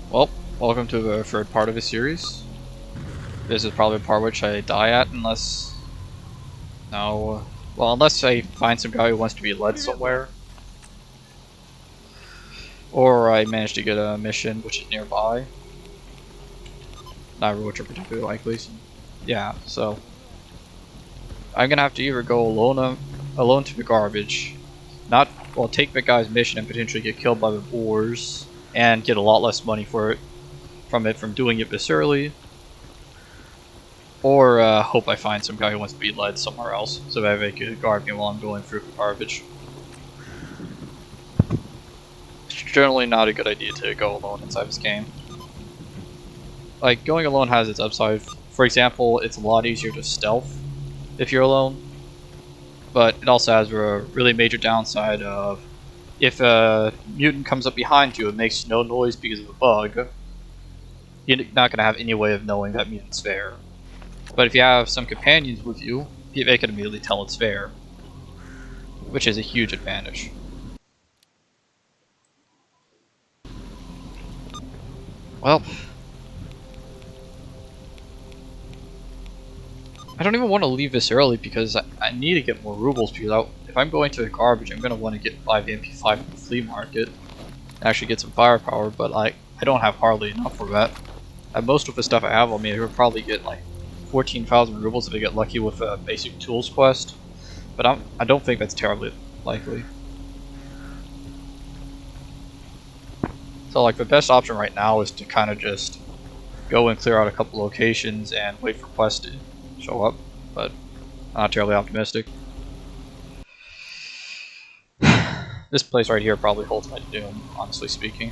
Well, welcome to the third part of the series. This is probably the part which I die at unless... No... Well, unless I find some guy who wants to be led somewhere. Or I manage to get a mission which is nearby. Not which are particularly likely. So yeah, so... I'm gonna have to either go alone to the garbage, take the guy's mission and potentially get killed by the boars, and get a lot less money from doing it this early, or hope I find some guy who wants to be led somewhere else, so that they could guard me while I'm going through the garbage. It's generally not a good idea to go alone inside this game. Like, going alone has its upside. For example, it's a lot easier to stealth if you're alone, but it also has a really major downside of if a mutant comes up behind you and makes no noise because of a bug, you're not going to have any way of knowing that mutant's there. But if you have some companions with you, they can immediately tell it's there, which is a huge advantage. Well, I don't even want to leave this early because I need to get more rubles, because if I'm going to the garbage, I'm going to want to get 5 MP5 from the flea market and actually get some firepower, but I don't have hardly enough for that. And most of the stuff I have on me, I would probably get like 14,000 rubles if I get lucky with a basic tools quest, but I don't think that's terribly likely. So like the best option right now is to kind of just go and clear out a couple locations and wait for quests to show up, but I'm not terribly optimistic. This place right here probably holds my doom, honestly speaking.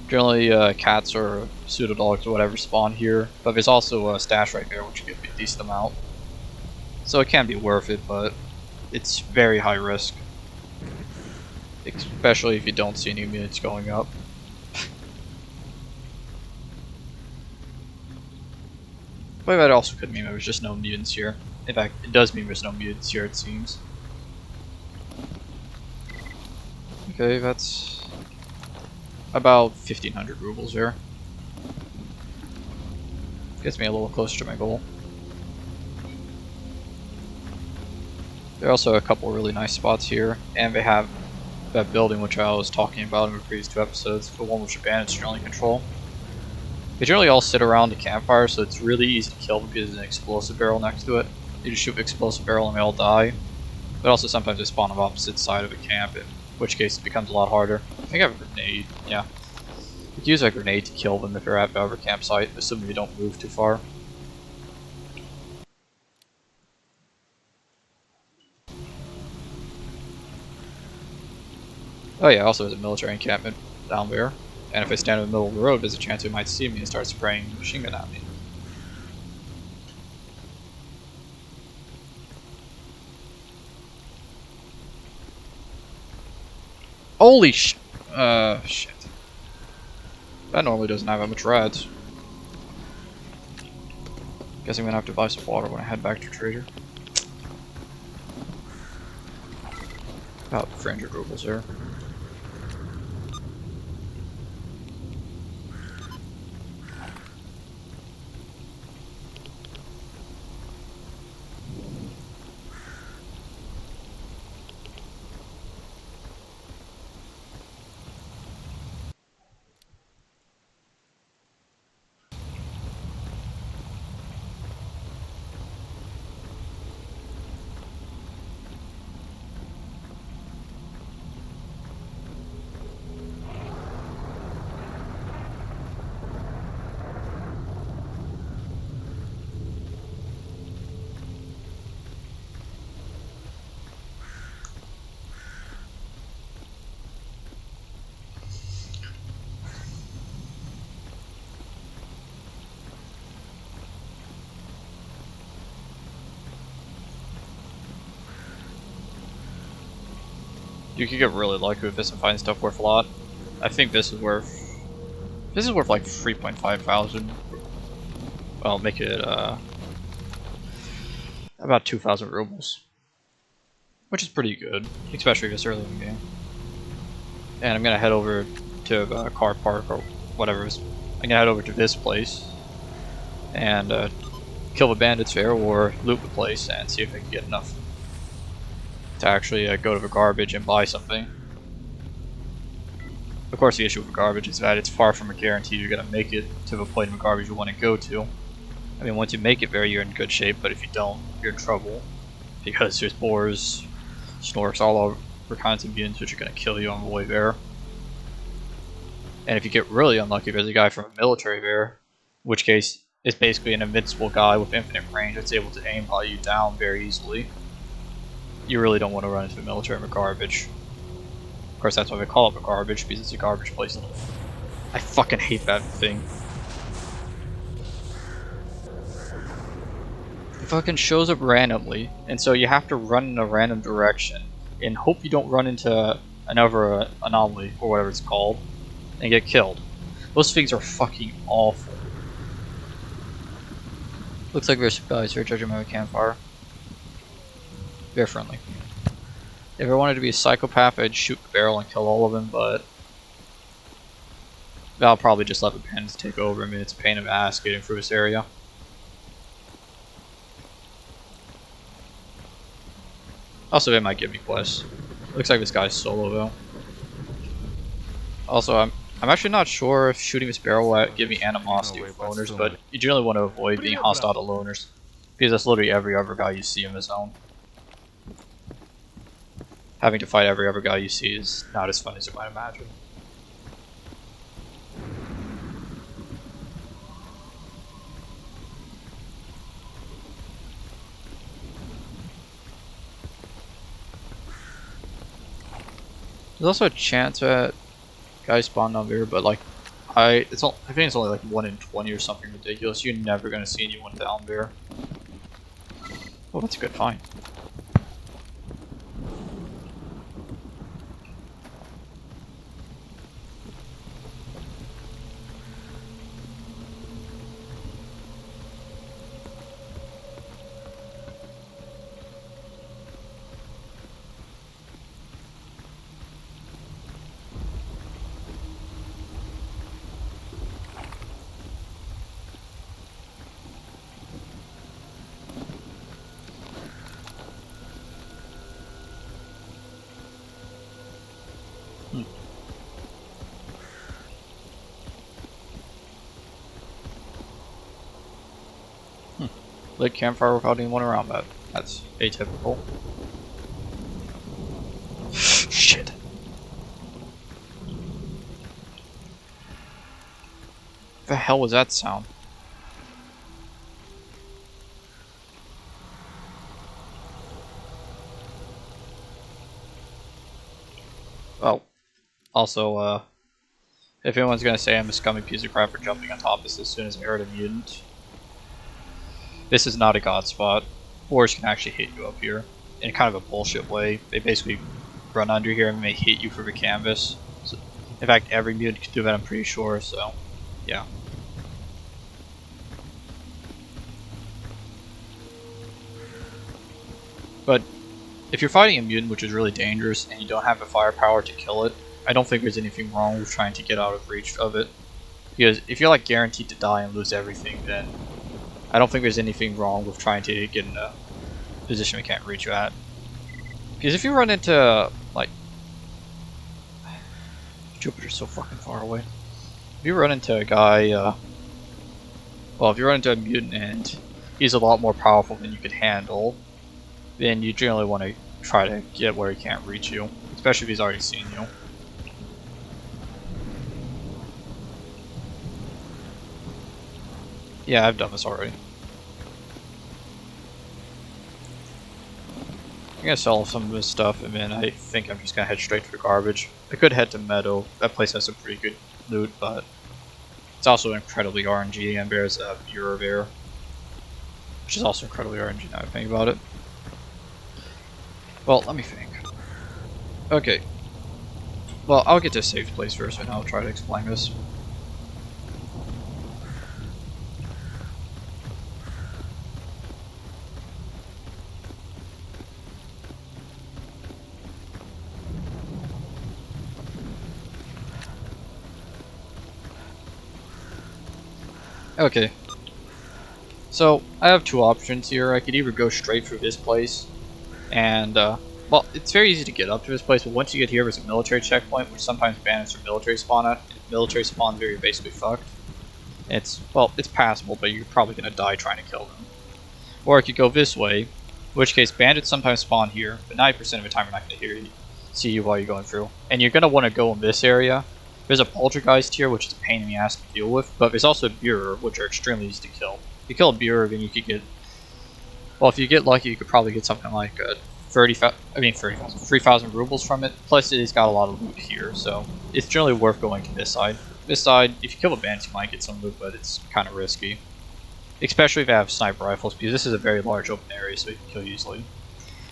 Generally, cats or pseudo-dogs or whatever spawn here, but there's also a stash right there which gives me a decent amount. So it can be worth it, but it's very high risk. Especially if you don't see any mutants going up. But that also could mean there's just no mutants here. In fact, it does mean there's no mutants here, it seems. Okay, that's about 1,500 rubles there. Gets me a little closer to my goal. There are also a couple really nice spots here, and they have that building which I was talking about in the previous 2 episodes, the one which the bandits generally control. They generally all sit around the campfire, so it's really easy to kill them because there's an explosive barrel next to it. You just shoot the explosive barrel and they all die. But also sometimes they spawn on the opposite side of the camp, in which case it becomes a lot harder. I think I have a grenade, yeah. You could use a grenade to kill them if you're at the other campsite, assuming you don't move too far. Oh yeah, also there's a military encampment down there. And if I stand in the middle of the road, there's a chance they might see me and start spraying a machine gun at me. Holy shit. That normally doesn't have that much reds. Guess I'm gonna have to buy some water when I head back to Trader. About 300 rubles there. You could get really lucky with this and find stuff worth a lot. I think this is worth like 3.5 thousand. Well, make it about 2,000 rubles, which is pretty good, especially this early in the game. And I'm gonna head over to the car park whatever. I'm gonna head over to this place and kill the bandits there, or loot the place and see if I can get enough to actually go to the garbage and buy something. Of course, the issue with the garbage is that it's far from a guarantee you're gonna make it to the point of the garbage you want to go to. I mean, once you make it there, you're in good shape, but if you don't, you're in trouble. Because there's boars, snorks, all over kinds of mutants which are going to kill you on the way there. And if you get really unlucky, there's a guy from the military there, in which case it's basically an invincible guy with infinite range that's able to aimbot you down very easily. You really don't want to run into the military in the garbage. Of course, that's why they call it the garbage, because it's a garbage place. I fucking hate that thing. It fucking shows up randomly, and so you have to run in a random direction and hope you don't run into another anomaly, or whatever it's called, and get killed. Those things are fucking awful. Looks like there's guys here judging my campfire. Very friendly. If I wanted to be a psychopath, I'd shoot the barrel and kill all of them, but I'll probably just let the bandits take over. I mean, it's a pain in the ass getting through this area. Also, they might give me quests. Looks like this guy's solo though. Also, I'm actually not sure if shooting this barrel will give me animosity with loners, but you generally want to avoid being hostile to loners, because that's literally every other guy you see in the zone. Having to fight every other guy you see is not as fun as you might imagine. There's also a chance that guys spawn down here, but like, I think it's only like 1 in 20 or something ridiculous. You're never gonna see anyone down there. Oh, that's a good find. Lit campfire without anyone around that. That's atypical. Shit. The hell was that sound? Oh. Also, if anyone's gonna say I'm a scummy piece of crap for jumping on top of this as soon as I heard a mutant, this is not a god spot. Boars can actually hit you up here in kind of a bullshit way. They basically run under here and may hit you through the canvas. So, in fact, every mutant can do that, I'm pretty sure, so yeah. But if you're fighting a mutant which is really dangerous and you don't have the firepower to kill it, I don't think there's anything wrong with trying to get out of reach of it. Because if you're like guaranteed to die and lose everything, then I don't think there's anything wrong with trying to get in a position we can't reach you at. Because if you run into, like, Jupiter's so fucking far away. If you run into a guy, well, if you run into a mutant and he's a lot more powerful than you can handle, then you generally want to try to get where he can't reach you, especially if he's already seen you. Yeah, I've done this already. I'm gonna sell some of this stuff, and then I think I'm just gonna head straight to the garbage. I could head to Meadow. That place has some pretty good loot, but it's also incredibly RNG, and there's a Bureau there, which is also incredibly RNG now I think about it. Well, let me think. Okay. Well, I'll get to a safe place first, and I'll try to explain this. Okay, so I have two options here. I could either go straight through this place, and well, it's very easy to get up to this place, but once you get here, there's a military checkpoint, which sometimes bans your military spawn at. And if military spawns there, you're basically fucked. It's, well, it's passable, but you're probably gonna die trying to kill them. Or I could go this way, in which case bandits sometimes spawn here, but 90% of the time you're not gonna see you while you're going through. And you're gonna want to go in this area. There's a poltergeist here, which is a pain in the ass to deal with, but there's also a Burer, which are extremely easy to kill. If you kill a Burer, then you could get, well, if you get lucky, you could probably get something like 3,000 rubles from it. Plus, it's got a lot of loot here, so it's generally worth going to this side. This side, if you kill the bandits, you might get some loot, but it's kind of risky. Especially if they have sniper rifles, because this is a very large open area, so you can kill easily.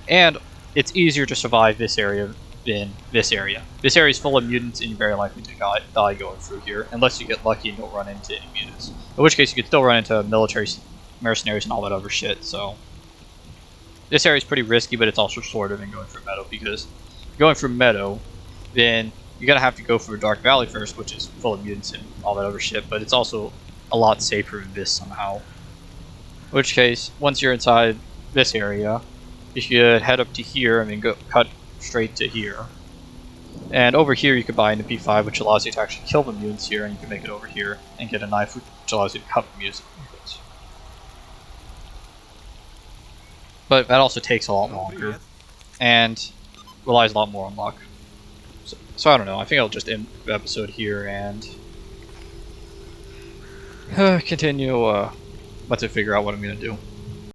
And it's easier to survive this area than this area. This area is full of mutants, and you're very likely to die going through here, unless you get lucky and don't run into any mutants. In which case, you could still run into military mercenaries and all that other shit, so... This area is pretty risky, but it's also shorter than going through Meadow, because going through Meadow, then you're going to have to go through Dark Valley first, which is full of mutants and all that other shit, but it's also a lot safer than this somehow. In which case, once you're inside this area, you should head up to here and then go cut straight to here. And over here you could buy an MP5, which allows you to actually kill the mutants here, and you can make it over here and get a knife, which allows you to cut the mutants. But that also takes a lot longer, and relies a lot more on luck. So I don't know, I think I'll just end the episode here and continue, let's figure out what I'm going to do.